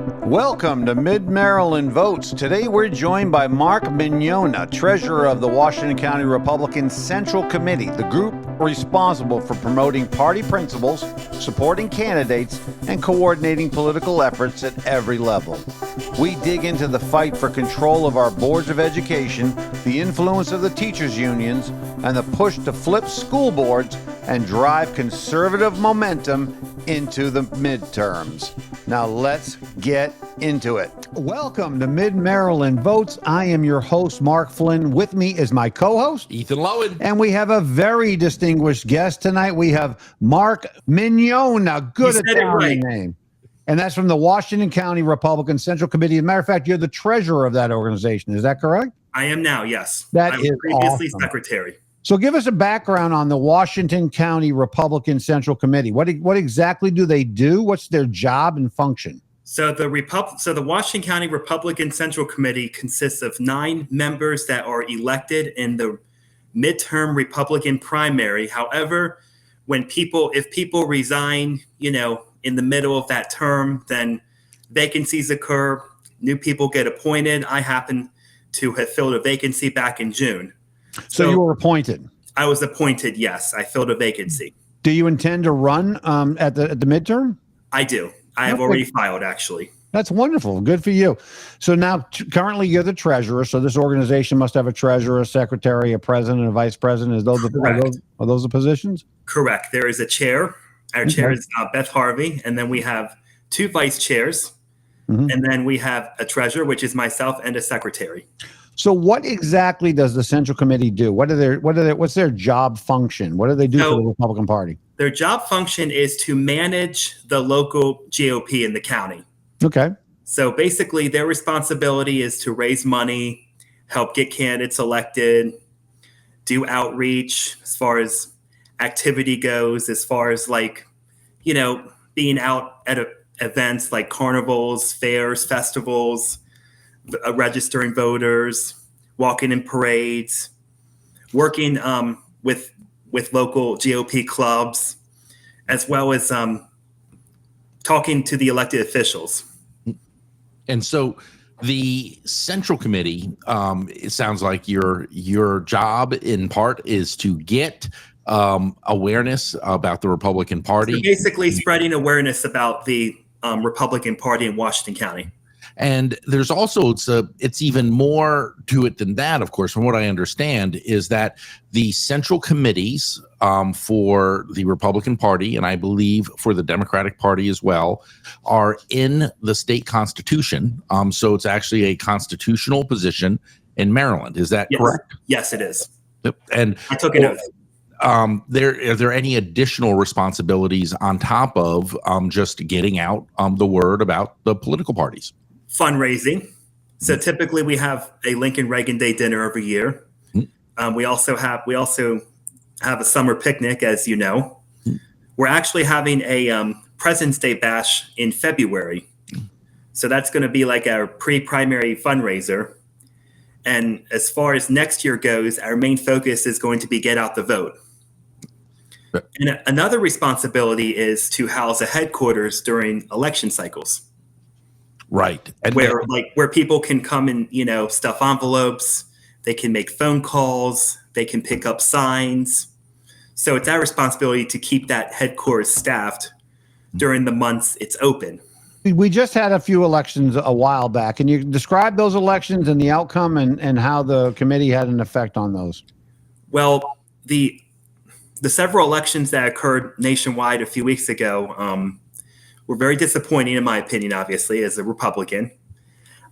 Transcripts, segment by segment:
Welcome to Mid-Maryland Votes. Today we're joined by Marc Mignogna, treasurer of the Washington County Republican Central Committee, the group responsible for promoting party principles, supporting candidates, and coordinating political efforts at every level. We dig into the fight for control of our boards of education, the influence of the teachers' unions, and the push to flip school boards and drive conservative momentum into the midterms. Now let's get into it. Welcome to Mid-Maryland Votes. I am your host, Mark Flynn. With me is my co-host, Ethan Lowen. And we have a very distinguished guest tonight. We have Marc Mignogna. Good Italian name. And that's from the Washington County Republican Central Committee. As a matter of fact, you're the treasurer of that organization. Is that correct? I am now, yes. That I was is previously awesome. Secretary. So give us a background on the Washington County Republican Central Committee. What exactly do they do? What's their job and function? So the Washington County Republican Central Committee consists of 9 members that are elected in the midterm Republican primary. However, if people resign, in the middle of that term, then vacancies occur, new people get appointed. I happen to have filled a vacancy back in June. So you were appointed? I was appointed, yes. I filled a vacancy. Do you intend to run at the midterm? I do. I have already filed, actually. That's wonderful. Good for you. So now, currently, you're the treasurer. So this organization must have a treasurer, a secretary, a president, a vice president. Are those the positions? Correct. There is a chair. Our chair is Beth Harvey, and then we have 2 vice chairs, and then we have a treasurer, which is myself, and a secretary. So what exactly does the Central Committee do? What's their job function? What do they do for the Republican Party? Their job function is to manage the local GOP in the county. Okay. So basically their responsibility is to raise money, help get candidates elected, do outreach as far as activity goes, as far as being out at events like carnivals, fairs, festivals, registering voters, walking in parades, working with local GOP clubs, as well as talking to the elected officials. And so the Central Committee, it sounds like your job in part is to get awareness about the Republican Party. So basically spreading awareness about the Republican Party in Washington County. And there's also, it's even more to it than that, of course, from what I understand, is that the central committees for the Republican Party, and I believe for the Democratic Party as well, are in the state constitution. So it's actually a constitutional position in Maryland. Is that correct? Yes, it is. Yep. And I took an oath. Are there any additional responsibilities on top of just getting out the word about the political parties? Fundraising. So typically we have a Lincoln Reagan Day dinner every year. We also have a summer picnic, as you know. We're actually having a President's Day bash in February. So that's going to be like our pre-primary fundraiser. And as far as next year goes, our main focus is going to be get out the vote. And another responsibility is to house a headquarters during election cycles. Right. And where people can come and, stuff envelopes, they can make phone calls, they can pick up signs. So it's our responsibility to keep that headquarters staffed during the months it's open. We just had a few elections a while back. Can you describe those elections and the outcome and how the committee had an effect on those? Well, the several elections that occurred nationwide a few weeks ago were very disappointing, in my opinion, obviously, as a Republican.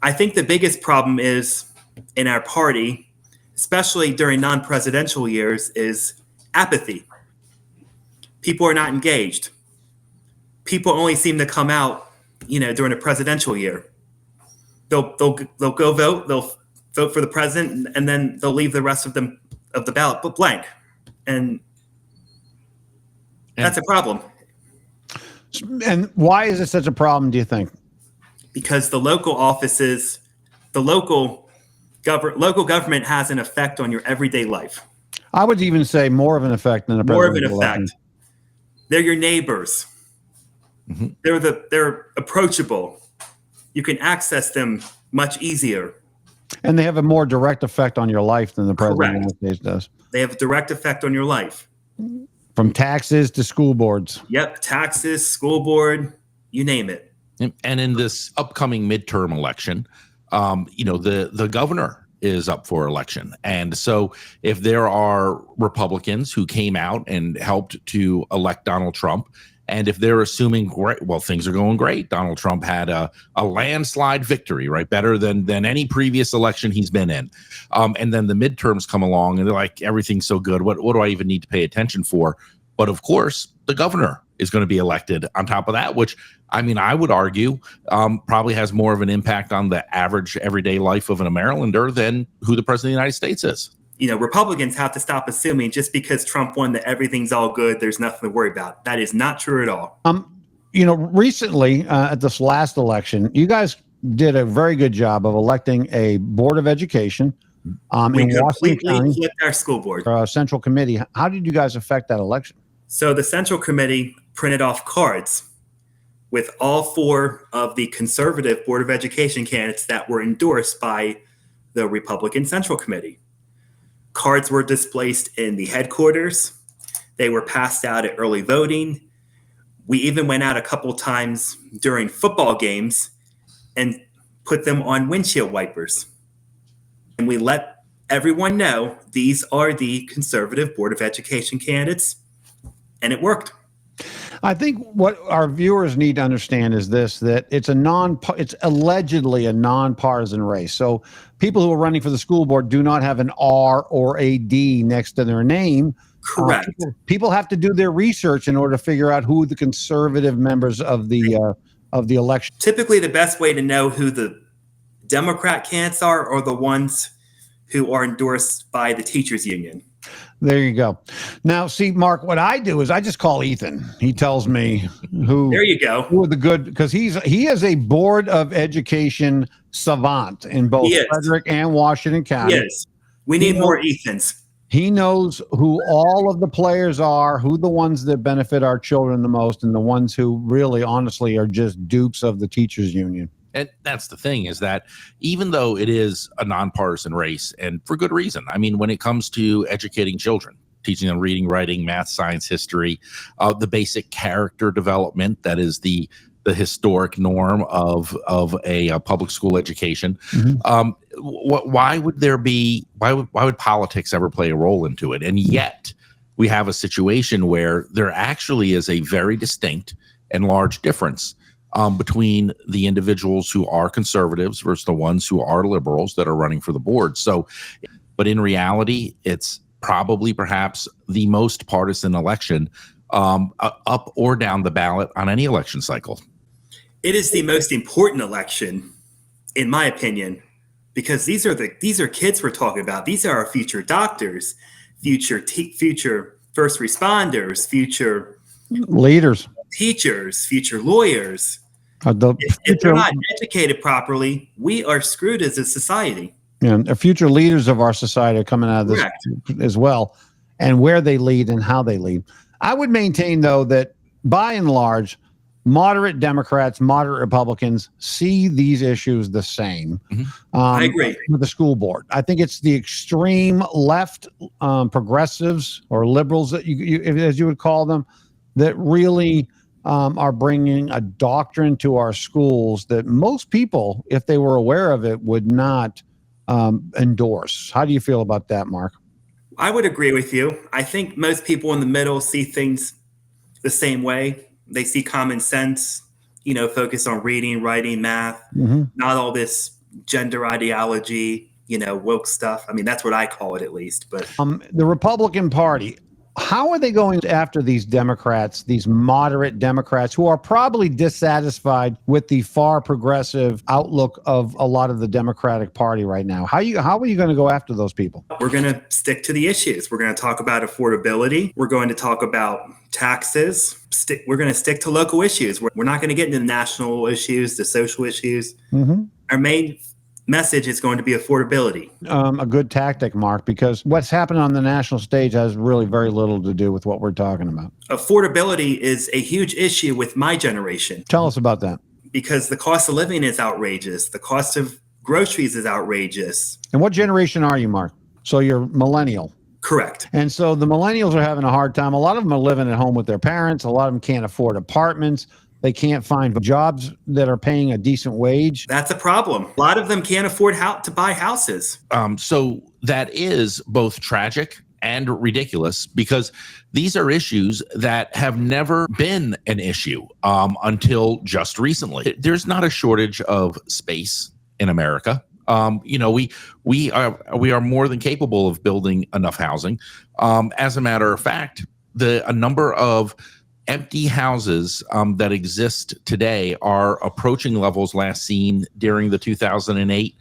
I think the biggest problem is in our party, especially during non-presidential years, is apathy. People are not engaged. People only seem to come out, during a presidential year. They'll go vote, they'll vote for the president, and then they'll leave the rest of the ballot blank. And that's a problem. And why is it such a problem, do you think? Because the local offices, the local government has an effect on your everyday life. I would even say more of an effect than a presidential election. They're your neighbors. They're approachable. you can access them much easier. And they have a more direct effect on your life than the president Correct. of the United States does. They have a direct effect on your life. From taxes to school boards. Yep, taxes, school board, you name it. And in this upcoming midterm election, the governor is up for election. And so if there are Republicans who came out and helped to elect Donald Trump, and if they're assuming, great, well, things are going great. Donald Trump had a landslide victory, right? Better than any previous election he's been in. And then the midterms come along and they're like, everything's so good. What do I even need to pay attention for? But of course, the governor is going to be elected on top of that, which, I mean, I would argue probably has more of an impact on the average everyday life of a Marylander than who the president of the United States is. Republicans have to stop assuming just because Trump won that everything's all good, there's nothing to worry about. That is not true at all. Recently at this last election, you guys did a very good job of electing a board of education We in Washington completely County, flipped our school board. Central Committee. How did you guys affect that election? So the Central Committee printed off cards with all 4 of the conservative Board of Education candidates that were endorsed by the Republican Central Committee. Cards were displaced in the headquarters. They were passed out at early voting. We even went out a couple times during football games and put them on windshield wipers. And we let everyone know these are the conservative Board of Education candidates, and it worked. I think what our viewers need to understand is this, that it's allegedly a nonpartisan race. So people who are running for the school board do not have an R or a D next to their name. Correct. People have to do their research in order to figure out who the conservative members of the election. Typically, the best way to know who the Democrat candidates are the ones who are endorsed by the teachers union. There you go. Now, see, Mark, what I do is I just call Ethan. He tells me who. There you go. Who are the good, because he is a board of education savant in both Frederick and Washington County. Yes, we need more Ethans. He knows who all of the players are, who the ones that benefit our children the most, and the ones who really, honestly, are just dupes of the teachers union. And that's the thing, is that even though it is a nonpartisan race, and for good reason, I mean, when it comes to educating children, teaching them reading, writing, math, science, history, the basic character development that is the historic norm of a public school education. Mm-hmm. Why would politics ever play a role into it? And yet we have a situation where there actually is a very distinct and large difference between the individuals who are conservatives versus the ones who are liberals that are running for the board. So, but in reality, it's probably perhaps the most partisan election up or down the ballot on any election cycle. It is the most important election, in my opinion, because these are kids we're talking about. These are our future doctors, future first responders, future leaders, teachers, future lawyers. If they're not educated properly, we are screwed as a society. And the future leaders of our society are coming out of this as well, and where they lead and how they lead. I would maintain, though, that by and large, moderate Democrats, moderate Republicans see these issues the same. Mm-hmm. I agree with the school board. I think it's the extreme left progressives or liberals that as you would call them, that really are bringing a doctrine to our schools that most people, if they were aware of it, would not endorse. How do you feel about that, Mark? I would agree with you. I think most people in the middle see things the same way. They see common sense, focus on reading, writing, math, not all this gender ideology, woke stuff. I mean, that's what I call it, at least. But the Republican Party, how are they going after these Democrats, these moderate Democrats who are probably dissatisfied with the far progressive outlook of a lot of the Democratic Party right now? How are you going to go after those people? We're going to stick to the issues. We're going to talk about affordability. We're going to talk about taxes. We're going to stick to local issues. We're not going to get into the national issues, the social issues. Mm-hmm. Our main message is going to be affordability. A good tactic, Mark, because what's happening on the national stage has really very little to do with what we're talking about. Affordability is a huge issue with my generation. Tell us about that. because the cost of living is outrageous. The cost of groceries is outrageous. And what generation are you, Mark? So you're millennial. Correct. And so the millennials are having a hard time. A lot of them are living at home with their parents. A lot of them can't afford apartments. They can't find jobs that are paying a decent wage. That's a problem. A lot of them can't afford to buy houses. So that is both tragic and ridiculous, because these are issues that have never been an issue until just recently. There's not a shortage of space in America. We are more than capable of building enough housing. As a matter of fact, a number of empty houses that exist today are approaching levels last seen during the 2008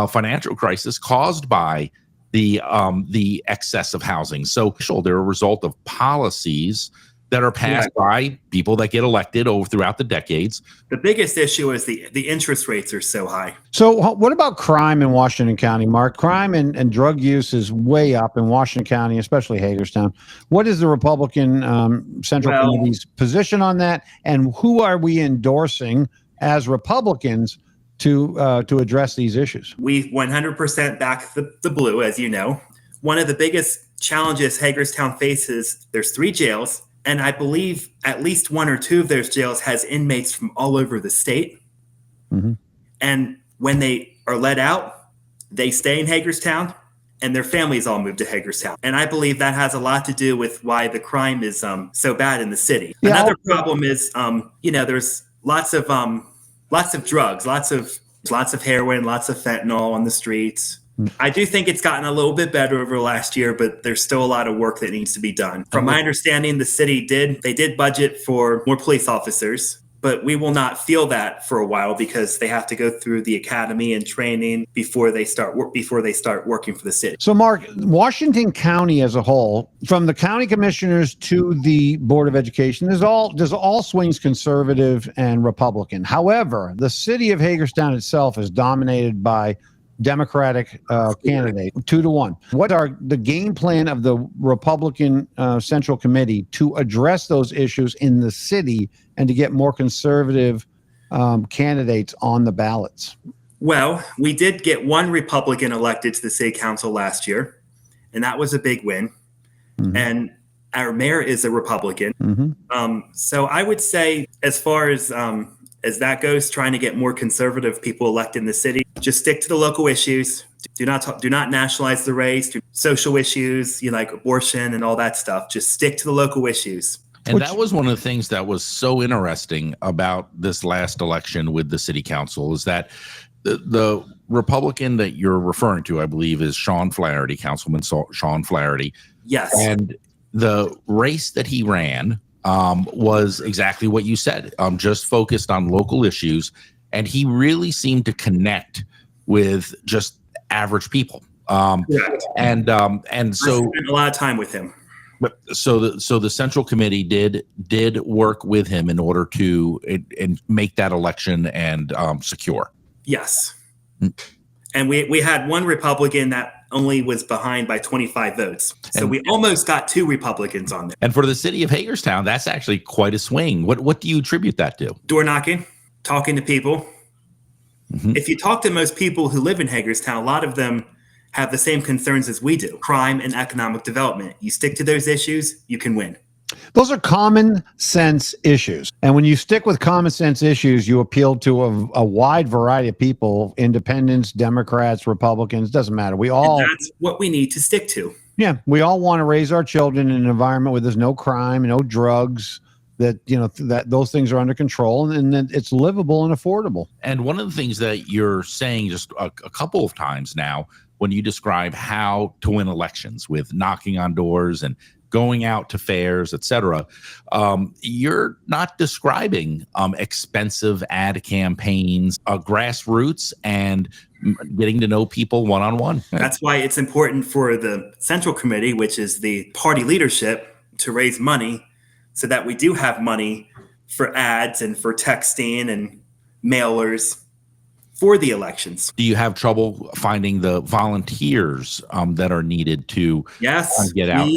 financial crisis, caused by the excess of housing. So they're a result of policies that are passed by people that get elected throughout the decades. The biggest issue is the interest rates are so high. So what about crime in Washington County, Mark? Crime and drug use is way up in Washington County, especially Hagerstown. What is the Republican Central Committee's position on that? And who are we endorsing as Republicans to address these issues? We 100% back the blue, as you know. One of the biggest challenges Hagerstown faces, there's 3 jails. And I believe at least 1 or 2 of those jails has inmates from all over the state. Mm-hmm. And when they are let out, they stay in Hagerstown and their families all move to Hagerstown. And I believe that has a lot to do with why the crime is so bad in the city. Yeah. Another problem is, there's lots of drugs, lots of heroin, lots of fentanyl on the streets. I do think it's gotten a little bit better over the last year, but there's still a lot of work that needs to be done. From my understanding, the city did budget for more police officers, but we will not feel that for a while because they have to go through the academy and training before they start working for the city. So, Mark, Washington County as a whole, from the county commissioners to the Board of Education, there's all swings conservative and Republican. However, the city of Hagerstown itself is dominated by Democratic candidate, 2-1. What are the game plan of the Republican Central Committee to address those issues in the city and to get more conservative candidates on the ballots? Well, we did get 1 Republican elected to the city council last year, and that was a big win. Mm-hmm. And our mayor is a Republican. Mm-hmm. So I would say, as far as that goes, trying to get more conservative people elected in the city, just stick to the local issues. Do not nationalize the race. Social issues, like abortion and all that stuff. Just stick to the local issues. And that was one of the things that was so interesting about this last election with the city council, is that the Republican that you're referring to, I believe, is Sean Flaherty, Councilman Sean Flaherty. Yes. And the race that he ran was exactly what you said, just focused on local issues. And he really seemed to connect with just average people. And so I spent a lot of time with him. So the Central Committee did work with him in order to make that election and secure. Yes. And we had 1 Republican that only was behind by 25 votes. So we almost got 2 Republicans on there. And for the city of Hagerstown, that's actually quite a swing. What do you attribute that to? Door knocking, talking to people. Mm-hmm. If you talk to most people who live in Hagerstown, a lot of them have the same concerns as we do: crime and economic development. You stick to those issues, you can win. Those are common sense issues. And when you stick with common sense issues, you appeal to a wide variety of people: independents, Democrats, Republicans, doesn't matter. And that's what we need to stick to. Yeah. We all want to raise our children in an environment where there's no crime, no drugs, that those things are under control, and then it's livable and affordable. And one of the things that you're saying just a couple of times now, when you describe how to win elections with knocking on doors and going out to fairs, etc., you're not describing expensive ad campaigns, grassroots, and getting to know people one-on-one. That's why it's important for the Central Committee, which is the party leadership, to raise money so that we do have money for ads and for texting and mailers for the elections. Do you have trouble finding the volunteers that are needed to get out?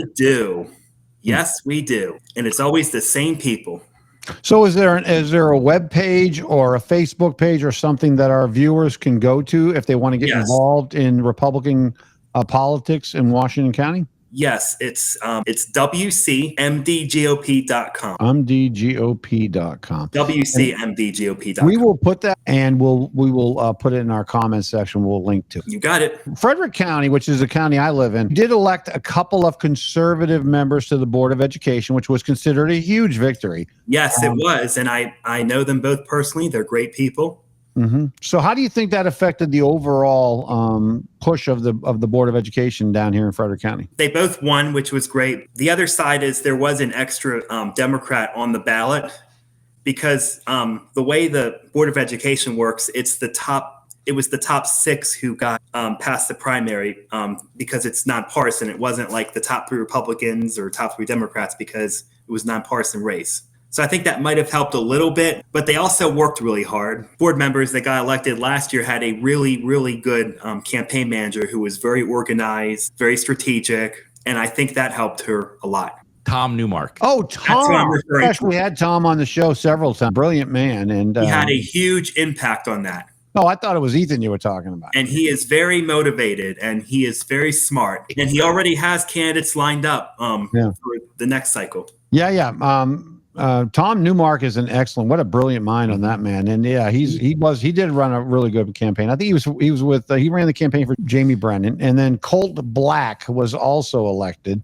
Yes, we do. And it's always the same people. So is there a web page or a Facebook page or something that our viewers can go to if they want to get Yes. involved in Republican politics in Washington County? Yes, it's WCMDGOP.com. MDGOP.com. WCMDGOP.com. We will put that, and we will put it in our comment section. We'll link to. You got it. Frederick County, which is the county I live in, did elect a couple of conservative members to the Board of Education, which was considered a huge victory. Yes, it was, and I know them both personally. They're great people. Mm-hmm. So how do you think that affected the overall push of the Board of Education down here in Frederick County? They both won, which was great. The other side is there was an extra Democrat on the ballot because the way the Board of Education works, it was the top 6 who got past the primary because it's nonpartisan. It wasn't like the top 3 Republicans or top 3 Democrats because it was a nonpartisan race. So I think that might have helped a little bit, but they also worked really hard. Board members that got elected last year had a really, really good campaign manager who was very organized, very strategic, and I think that helped her a lot. Tom Newmark. Oh, Tom. We had Tom on the show several times. Brilliant man. And he had a huge impact on that. Oh, I thought it was Ethan you were talking about. And he is very motivated and he is very smart. And he already has candidates lined up for the next cycle. Yeah. Tom Newmark is what a brilliant mind on that man. And yeah, he did run a really good campaign. I think he ran the campaign for Jamie Brennan, and then Colt Black was also elected.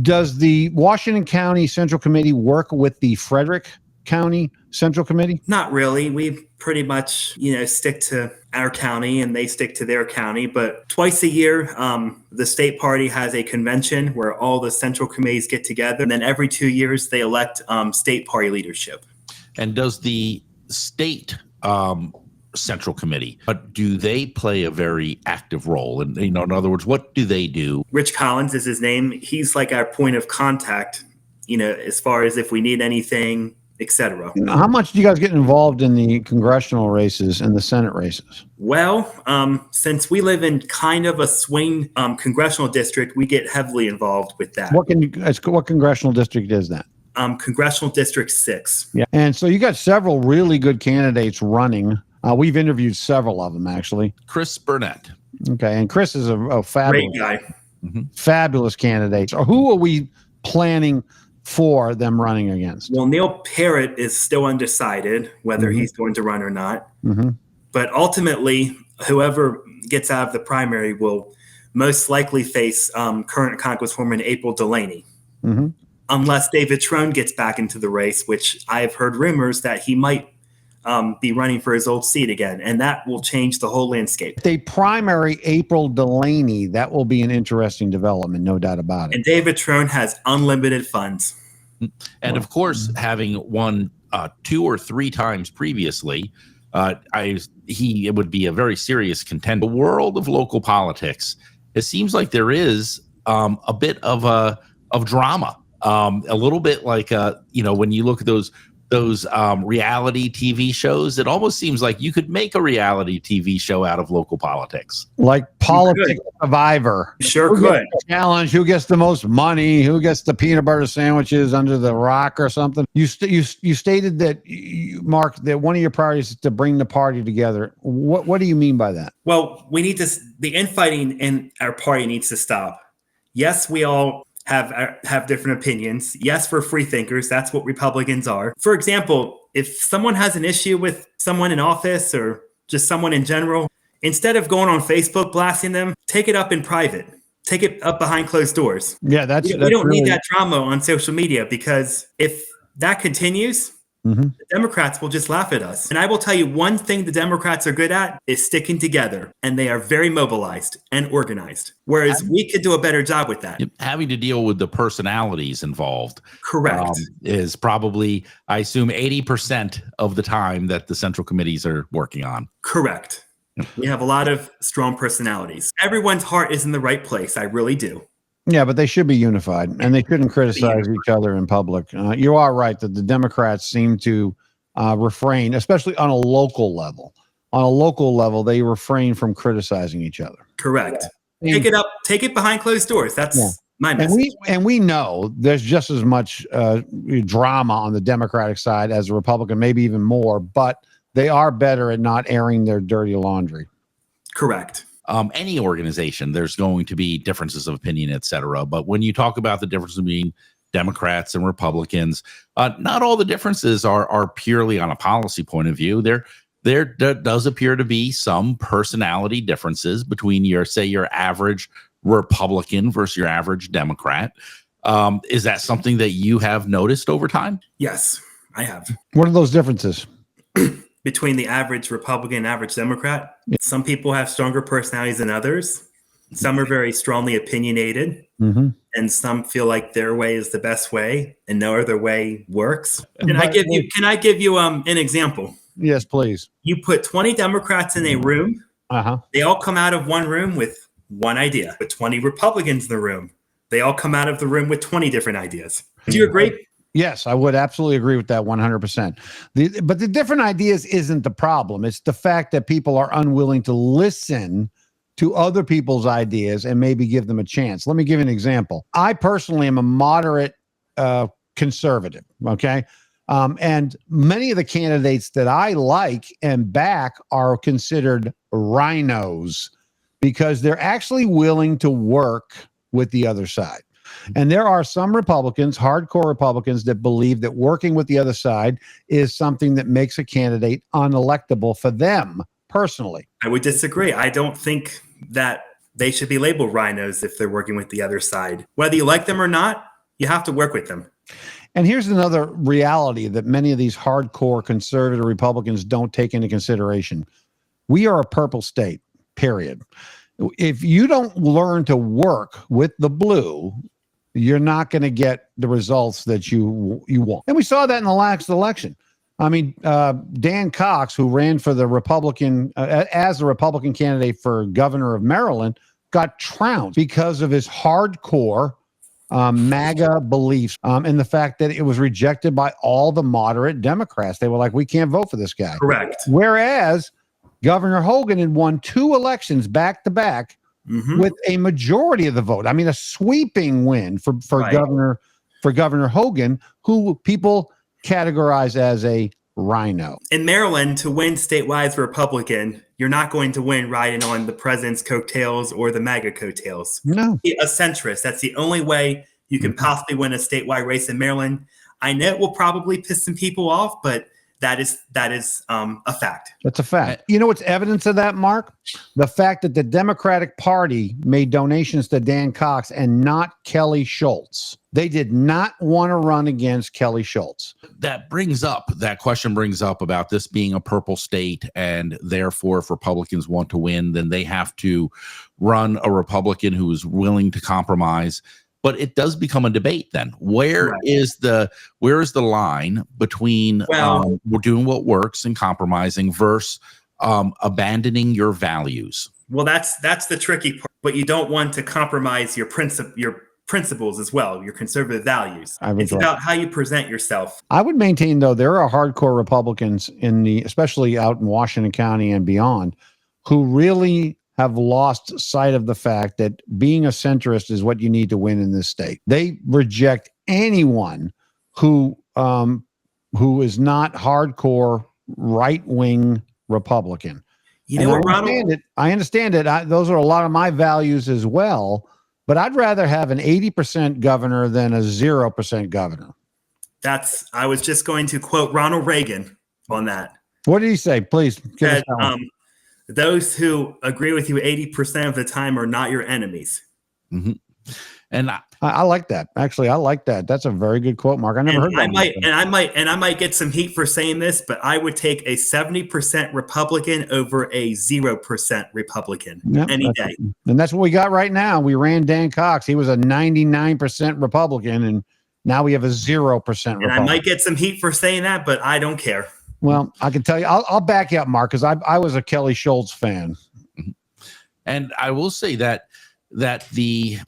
Does the Washington County Central Committee work with the Frederick County Central Committee? Not really. We pretty much, stick to our county and they stick to their county. But twice a year, the state party has a convention where all the central committees get together. And then every 2 years, they elect state party leadership. And does the state central committee, do they play a very active role? And, in other words, what do they do? Rich Collins is his name. He's like our point of contact, as far as if we need anything, etc. How much do you guys get involved in the congressional races and the Senate races? Well, since we live in kind of a swing congressional district, we get heavily involved with that. What congressional district is that? Congressional District 6. Yeah, and so you got several really good candidates running. We've interviewed several of them, actually. Chris Burnett. Okay, and Chris is a fabulous guy. Fabulous candidate. So who are we planning for them running against? Well, Neil Parrott is still undecided whether he's going to run or not. But ultimately, whoever gets out of the primary will most likely face current Congresswoman April Delaney. Unless David Trone gets back into the race, which I have heard rumors that he might be running for his old seat again, and that will change the whole landscape. They primary April Delaney. That will be an interesting development, no doubt about it. And David Trone has unlimited funds. And of course, having won 2 or 3 times previously, he would be a very serious contender. The world of local politics, it seems like there is a bit of drama, a little bit like when you look at those reality TV shows, it almost seems like you could make a reality TV show out of local politics. Like Politics Survivor. Sure could. Challenge, who gets the most money, who gets the peanut butter sandwiches under the rock or something. You stated that, Mark, that one of your priorities is to bring the party together. What do you mean by that? Well, the infighting in our party needs to stop. Yes, we all have different opinions. Yes, we're free thinkers. That's what Republicans are. For example, if someone has an issue with someone in office or just someone in general, instead of going on Facebook blasting them, take it up in private. Take it up behind closed doors. Yeah, we don't need that drama on social media, because if that continues, the Democrats will just laugh at us. And I will tell you, one thing the Democrats are good at is sticking together, and they are very mobilized and organized, whereas we could do a better job with that. Having to deal with the personalities involved, correct, is probably, I assume, 80% of the time that the central committees are working on. Correct. We have a lot of strong personalities. Everyone's heart is in the right place. I really do. Yeah, but they should be unified, and they shouldn't criticize each other in public. You are right that the Democrats seem to refrain, especially on a local level. On a local level, they refrain from criticizing each other. Correct. Take it behind closed doors. That's my And message. we know there's just as much drama on the Democratic side as the Republican, maybe even more, but they are better at not airing their dirty laundry. Correct. Any organization, there's going to be differences of opinion, et cetera. But when you talk about the difference between Democrats and Republicans, not all the differences are purely on a policy point of view. There does appear to be some personality differences between your average Republican versus your average Democrat. Is that something that you have noticed over time? Yes, I have. What are those differences? Between the average Republican and average Democrat, some people have stronger personalities than others. Some are very strongly opinionated, and some feel like their way is the best way and no other way works. Can I give you an example? Yes, please. You put 20 Democrats in a room. They all come out of one room with one idea. But 20 Republicans in the room, they all come out of the room with 20 different ideas. Do you agree? Yes, I would absolutely agree with that 100%. But the different ideas isn't the problem. It's the fact that people are unwilling to listen to other people's ideas and maybe give them a chance. Let me give you an example. I personally am a moderate conservative, okay? And many of the candidates that I like and back are considered RINOs because they're actually willing to work with the other side. And there are some Republicans, hardcore Republicans, that believe that working with the other side is something that makes a candidate unelectable for them personally. I would disagree. I don't think that they should be labeled RINOs if they're working with the other side. Whether you like them or not, you have to work with them. And here's another reality that many of these hardcore conservative Republicans don't take into consideration. We are a purple state, period. If you don't learn to work with the blue, you're not going to get the results that you want. And we saw that in the last election. I mean, Dan Cox, who ran for the Republican, as the Republican candidate for governor of Maryland, got trounced because of his hardcore MAGA beliefs and the fact that it was rejected by all the moderate Democrats. They were like, we can't vote for this guy. Correct. Whereas Governor Hogan had won 2 elections back to back with a majority of the vote. I mean, a sweeping win for Governor Hogan, who people categorize as a RINO. In Maryland, to win statewide as a Republican, you're not going to win riding on the president's coattails or the MAGA coattails. No. A centrist. That's the only way you can possibly win a statewide race in Maryland. I know it will probably piss some people off, but that is a fact. That's a fact. You know what's evidence of that, Mark? The fact that the Democratic Party made donations to Dan Cox and not Kelly Schultz. They did not want to run against Kelly Schultz. That question brings up about this being a purple state, and therefore if Republicans want to win, then they have to run a Republican who is willing to compromise. But it does become a debate then. Where is the line between we're doing what works and compromising versus abandoning your values? Well, that's the tricky part. But you don't want to compromise your principles as well, your conservative values. It's about how you present yourself. I would maintain, though, there are hardcore Republicans especially out in Washington County and beyond, who really have lost sight of the fact that being a centrist is what you need to win in this state. They reject anyone who is not hardcore right-wing Republican. You know what, Ronald? I understand it. Those are a lot of my values as well, but I'd rather have an 80% governor than a 0% governor. I was just going to quote Ronald Reagan on that. What did he say? Please give us that one. Those who agree with you 80% of the time are not your enemies. Mm-hmm. And I like that. Actually, I like that. That's a very good quote, Mark. I never heard that. I might get some heat for saying this, but I would take a 70% Republican over a 0% Republican any day. And that's what we got right now. We ran Dan Cox. He was a 99% Republican, and now we have a 0% Republican. And I might get some heat for saying that, but I don't care. Well, I can tell you, I'll back you up, Mark, because I was a Kelly Schultz fan. And I will say that the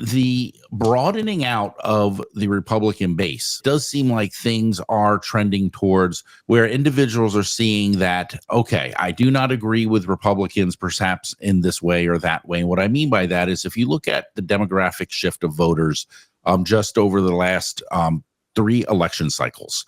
the broadening out of the Republican base does seem like things are trending towards where individuals are seeing that, okay, I do not agree with Republicans perhaps in this way or that way. And what I mean by that is if you look at the demographic shift of voters just over the last 3 election cycles,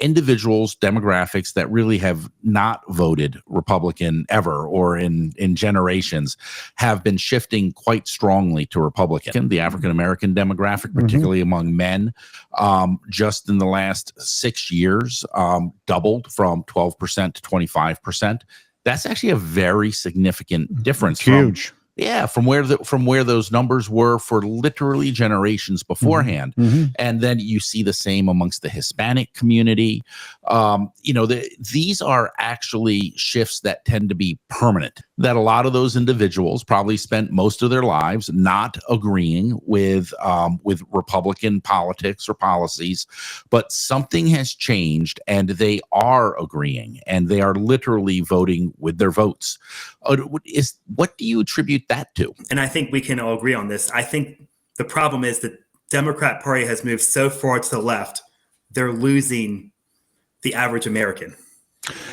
individuals, demographics that really have not voted Republican ever or in generations have been shifting quite strongly to Republican. The African-American demographic, particularly among men, just in the last 6 years, doubled from 12% to 25%. That's actually a very significant difference. Huge. From where those numbers were for literally generations beforehand. And then you see the same amongst the Hispanic community. These are actually shifts that tend to be permanent, that a lot of those individuals probably spent most of their lives not agreeing with Republican politics or policies, but something has changed and they are agreeing and they are literally voting with their votes. What do you attribute that to? And I think we can all agree on this. I think the problem is the Democrat Party has moved so far to the left, they're losing the average American.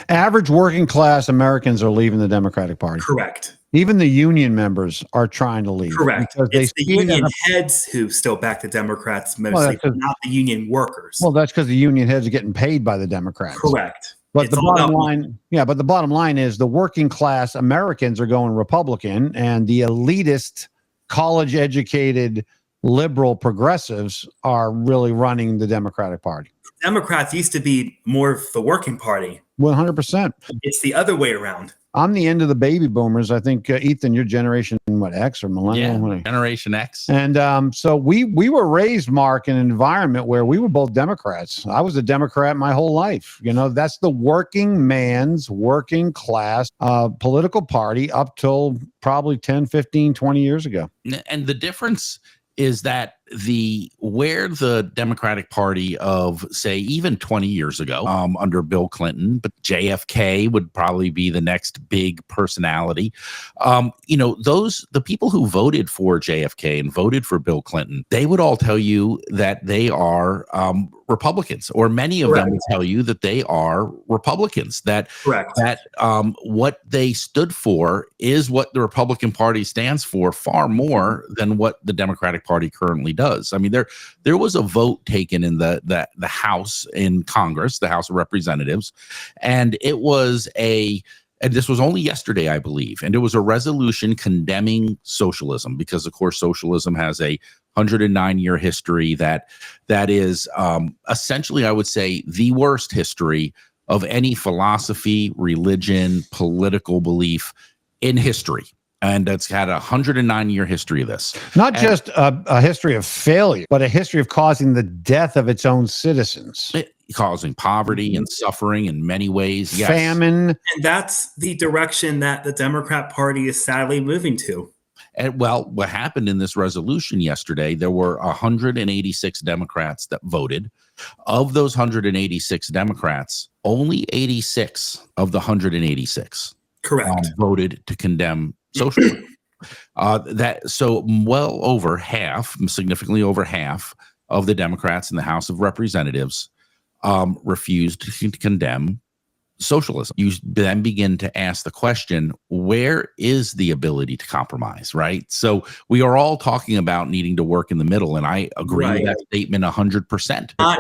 Average working class Americans are leaving the Democratic Party. Correct. Even the union members are trying to leave. Correct. Because It's the union heads who still back the Democrats mostly, not the union workers. Well, that's because the union heads are getting paid by the Democrats. Correct. But the bottom line is the working class Americans are going Republican, and the elitist, college educated, liberal progressives are really running the Democratic Party. Democrats used to be more of the working party. 100%. It's the other way around. I'm the end of the baby boomers. I think, Ethan, your generation, what, X or millennial? Yeah, Generation X. And so we were raised, Mark, in an environment where we were both Democrats. I was a Democrat my whole life. That's the working man's, working class political party up till probably 10, 15, 20 years ago. And the difference is that where the Democratic Party of, say, even 20 years ago, under Bill Clinton, but JFK would probably be the next big personality. The people who voted for JFK and voted for Bill Clinton, they would all tell you that they are Republicans, or many of them would tell you that they are Republicans, that what they stood for is what the Republican Party stands for far more than what the Democratic Party currently does. I mean, there was a vote taken in the House in Congress, the House of Representatives, and it was and this was only yesterday, I believe, and it was a resolution condemning socialism because, of course, socialism has a 109-year history that is essentially, I would say, the worst history of any philosophy, religion, political belief in history. And it's had a 109-year history of this. Not just a history of failure, but a history of causing the death of its own citizens. Causing poverty and suffering in many ways. Yes. Famine. And that's the direction that the Democrat Party is sadly moving to. And what happened in this resolution yesterday, there were 186 Democrats that voted. Of those 186 Democrats, only 86 of the 186 voted to condemn socialism. Well over half, significantly over half of the Democrats in the House of Representatives refused to condemn socialism. You then begin to ask the question, where is the ability to compromise, right? So we are all talking about needing to work in the middle, and I agree with that statement 100%. Not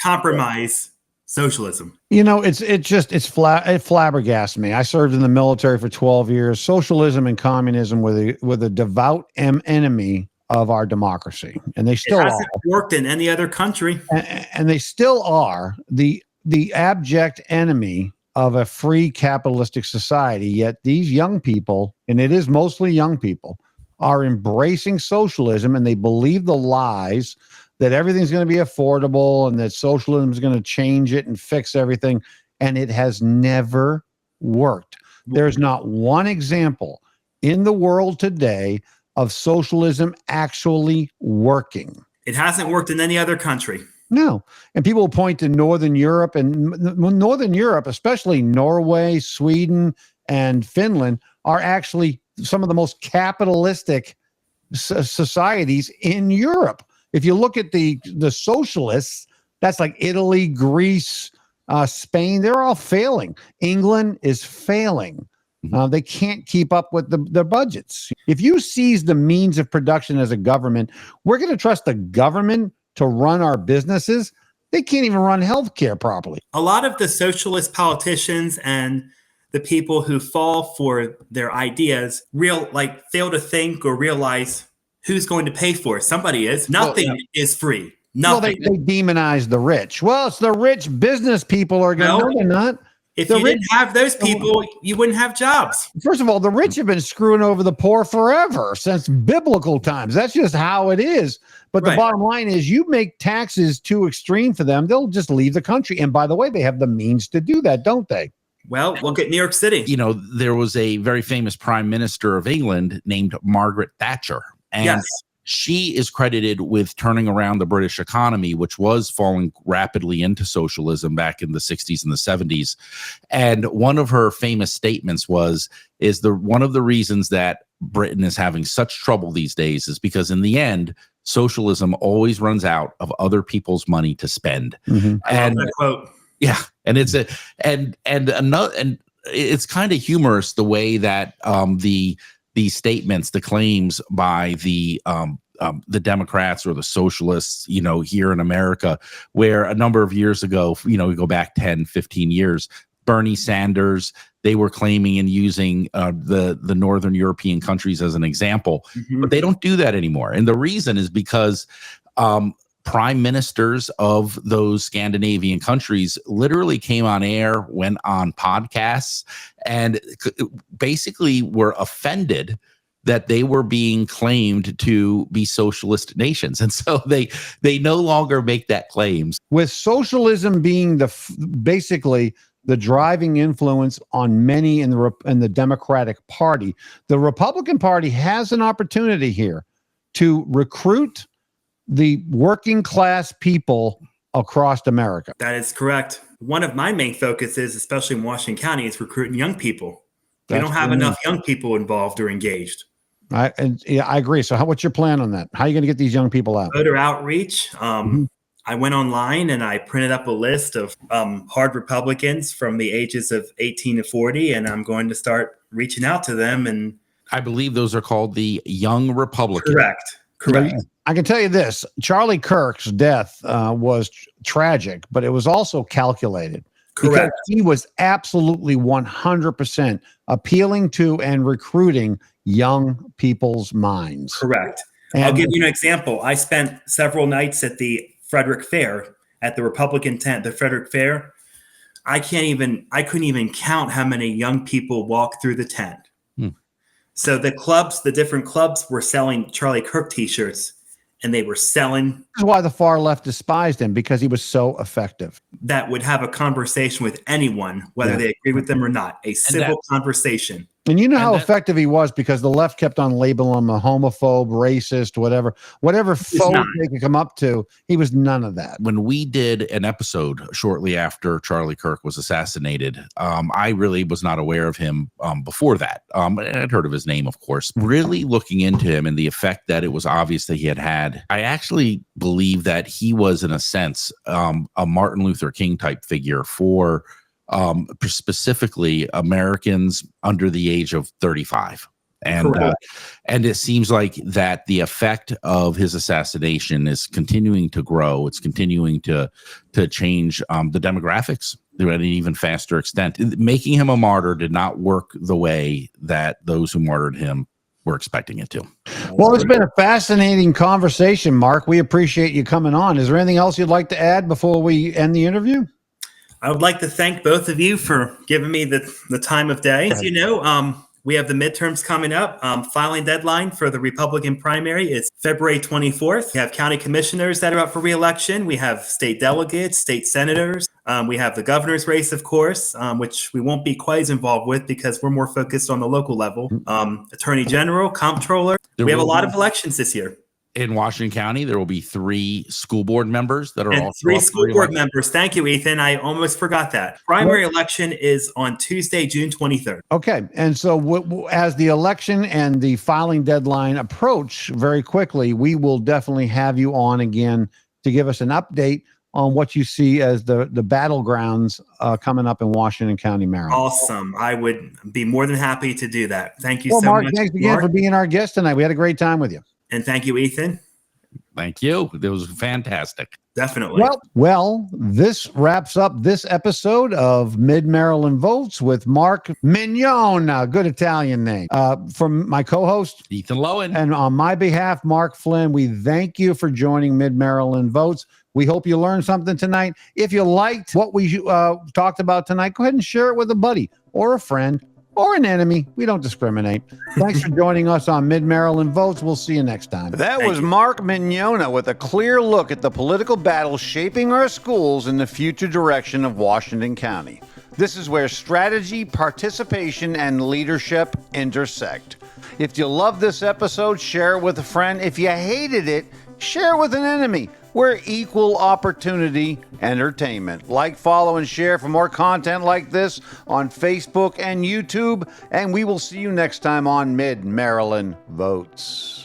compromise socialism. It flabbergasted me. I served in the military for 12 years. Socialism and communism were the devout enemy of our democracy, and they still hasn't worked in any other country, and they still are the abject enemy of a free capitalistic society. Yet these young people, and it is mostly young people, are embracing socialism, and they believe the lies that everything's going to be affordable and that socialism is going to change it and fix everything. And it has never worked. There's not one example in the world today of socialism actually working. It hasn't worked in any other country. No. And people will point to Northern Europe, and Northern Europe, especially Norway, Sweden, and Finland, are actually some of the most capitalistic societies in Europe. If you look at the socialists, that's like Italy, Greece, Spain, they're all failing. England is failing. They can't keep up with their budgets. If you seize the means of production as a government, we're going to trust the government to run our businesses. They can't even run healthcare properly. A lot of the socialist politicians and the people who fall for their ideas fail to think or realize who's going to pay for it. Somebody is. Nothing is free. Nothing. Well, they demonize the rich. Well, it's the rich business people are going to. No, they're not. If you didn't have those people, you wouldn't have jobs. First of all, the rich have been screwing over the poor forever, since biblical times. That's just how it is. But the bottom line is, you make taxes too extreme for them, they'll just leave the country. And by the way, they have the means to do that, don't they? Well, look at New York City. You know, there was a very famous prime minister of England named Margaret Thatcher. And she is credited with turning around the British economy, which was falling rapidly into socialism back in the 60s and the 70s. And one of her famous statements is one of the reasons that Britain is having such trouble these days is because in the end, socialism always runs out of other people's money to spend. Mm-hmm. I love that quote. Yeah, and it's it's kind of humorous the way that these statements, the claims by the Democrats or the socialists, you know, here in America, where a number of years ago, you know, we go back 10, 15 years, Bernie Sanders, they were claiming and using the Northern European countries as an example, but they don't do that anymore. And the reason is because prime ministers of those Scandinavian countries literally came on air, went on podcasts, and basically were offended that they were being claimed to be socialist nations. And so they no longer make that claims. With socialism being basically the driving influence on many in the Democratic Party, the Republican Party has an opportunity here to recruit the working class people across America. That is correct. One of my main focuses, especially in Washington County, is recruiting young people. We don't have enough young people involved or engaged. I agree. So what's your plan on that? How are you going to get these young people out? Voter outreach. I went online and I printed up a list of hard Republicans from the ages of 18 to 40, and I'm going to start reaching out to them. And I believe those are called the Young Republicans. Correct. I can tell you this: Charlie Kirk's death was tragic, but it was also calculated. Correct. Because he was absolutely 100% appealing to and recruiting young people's minds. Correct. I'll give you an example. I spent several nights at the Frederick Fair, at the Republican tent, the Frederick Fair. I couldn't even count how many young people walked through the tent. So the different clubs were selling Charlie Kirk t-shirts, and they were selling. This is why the far left despised him, because he was so effective. That would have a conversation with anyone, whether they agree with them or not, a civil conversation. And you know how effective he was, because the left kept on labeling him a homophobe, racist, whatever phobe they could come up to. He was none of that. When we did an episode shortly after Charlie Kirk was assassinated, I really was not aware of him before that. I'd heard of his name, of course. Really looking into him and the effect that it was obvious that he had, I actually believe that he was, in a sense, a Martin Luther King type figure for specifically Americans under the age of 35. And it seems like that the effect of his assassination is continuing to grow. It's continuing to change the demographics to an even faster extent. Making him a martyr did not work the way that those who martyred him were expecting it to. Well, it's been a fascinating conversation, Mark. We appreciate you coming on. Is there anything else you'd like to add before we end the interview? I would like to thank both of you for giving me the time of day. As you know, we have the midterms coming up. Filing deadline for the Republican primary is February 24th. We have county commissioners that are up for re-election. We have state delegates, state senators. We have the governor's race, of course, which we won't be quite as involved with because we're more focused on the local level. Attorney General, Comptroller. We have a lot of elections this year. in Washington County, there will be 3 school board members that are And also 3 up for school board re-election. members. Thank you, Ethan. I almost forgot that. Primary election is on Tuesday, June 23rd. Okay. And so as the election and the filing deadline approach very quickly, we will definitely have you on again to give us an update on what you see as the battlegrounds coming up in Washington County, Maryland. Awesome. I would be more than happy to do that. Thank you Well, so Mark, much. thanks again Mark. for being our guest tonight. We had a great time with you. And thank you, Ethan. Thank you. It was fantastic. Definitely. Well, this wraps up this episode of Mid-Maryland Votes with Marc Mignogna. Good Italian name. From my co-host, Ethan Lowen. and on my behalf, Mark Flynn, we thank you for joining Mid-Maryland Votes. We hope you learned something tonight. If you liked what we talked about tonight, go ahead and share it with a buddy or a friend or an enemy. We don't discriminate. Thanks for joining us on Mid-Maryland Votes. We'll see you next time. That was Marc Mignogna with a clear look at the political battle shaping our schools in the future direction of Washington County. This is where strategy, participation, and leadership intersect. If you love this episode, share it with a friend. If you hated it, share it with an enemy. We're equal opportunity entertainment. Like, follow, and share for more content like this on Facebook and YouTube. And we will see you next time on Mid-Maryland Votes.